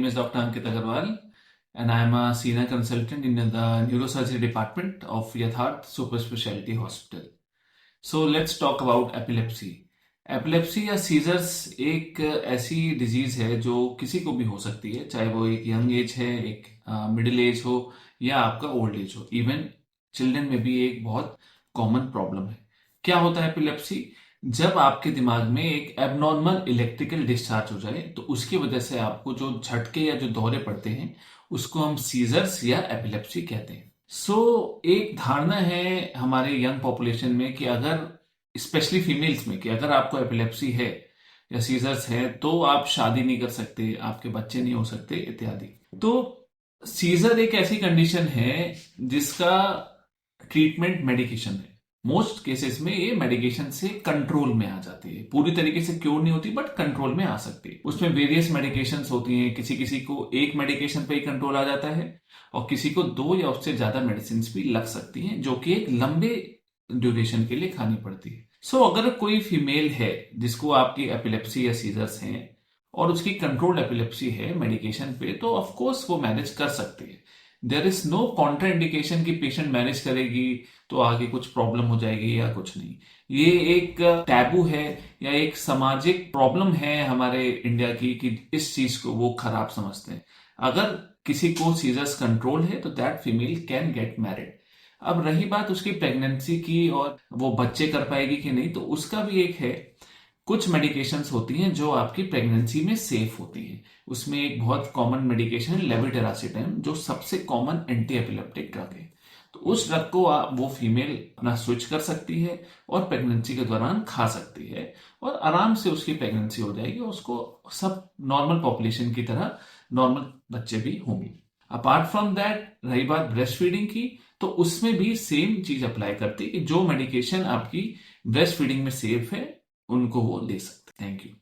name is Dr. Ankit Agarwal, and I am a senior consultant in the neurosurgery department of Yatharth Super Specialty Hospital. So let's talk about epilepsy. Epilepsy या seizures एक ऐसी disease है जो किसी को भी हो सकती है, चाहे वो एक यंग एज है, एक मिडिल एज हो या आपका ओल्ड एज हो। इवन चिल्ड्रन में भी एक बहुत कॉमन प्रॉब्लम है। क्या होता है एपिलेप्सी? जब आपके दिमाग में एक एबनॉर्मल इलेक्ट्रिकल डिस्चार्ज हो जाए तो उसकी वजह से आपको जो झटके या जो दौरे पड़ते हैं उसको हम सीजर्स या एपिलेप्सी कहते हैं। एक धारणा है हमारे यंग पॉपुलेशन में कि अगर स्पेशली फीमेल्स में कि अगर आपको एपिलेप्सी है या सीजर्स है तो आप शादी नहीं कर सकते, आपके बच्चे नहीं हो सकते इत्यादि। तो सीजर एक ऐसी कंडीशन है जिसका ट्रीटमेंट मेडिकेशन है। मोस्ट केसेस में ये मेडिकेशन से कंट्रोल में आ जाती है। पूरी तरीके से क्योर नहीं होती बट कंट्रोल में आ सकती है। उसमें वेरियस मेडिकेशंस होती हैं। किसी किसी को एक मेडिकेशन पे ही कंट्रोल आ जाता है और किसी को 2 या उससे ज्यादा मेडिसिन भी लग सकती हैं जो कि एक लंबे ड्यूरेशन के लिए खानी पड़ती है। अगर कोई फीमेल है जिसको आपकी एपिलेप्सी या सीजर्स हैं और उसकी कंट्रोल्ड एपिलेप्सी है मेडिकेशन पे, तो ऑफ कोर्स वो मैनेज कर सकती है। There is no contraindication कि पेशेंट मैनेज करेगी तो आगे कुछ प्रॉब्लम हो जाएगी या कुछ नहीं। ये एक टैबू है या एक सामाजिक प्रॉब्लम है हमारे इंडिया की कि इस चीज को वो खराब समझते हैं। अगर किसी को सीजर्स कंट्रोल है तो that female can get married. अब रही बात उसकी प्रेगनेंसी की और वो बच्चे कर पाएगी कि नहीं, तो उसका भी एक है। कुछ मेडिकेशंस होती हैं जो आपकी प्रेगनेंसी में सेफ होती हैं। उसमें एक बहुत कॉमन मेडिकेशन है लेविटेरासिटाम, जो सबसे कॉमन एंटी एपिलेप्टिक ड्रग है। तो उस ड्रग को वो फीमेल अपना स्विच कर सकती है और प्रेगनेंसी के दौरान खा सकती है और आराम से उसकी प्रेगनेंसी हो जाएगी। उसको सब नॉर्मल पॉपुलेशन की तरह नॉर्मल बच्चे भी होंगे। अपार्ट फ्रॉम दैट, रही बात ब्रेस्ट फीडिंग की, तो उसमें भी सेम चीज अप्लाई करती है कि जो मेडिकेशन आपकी ब्रेस्ट फीडिंग में सेफ है उनको वो ले सकते हैं। Thank you.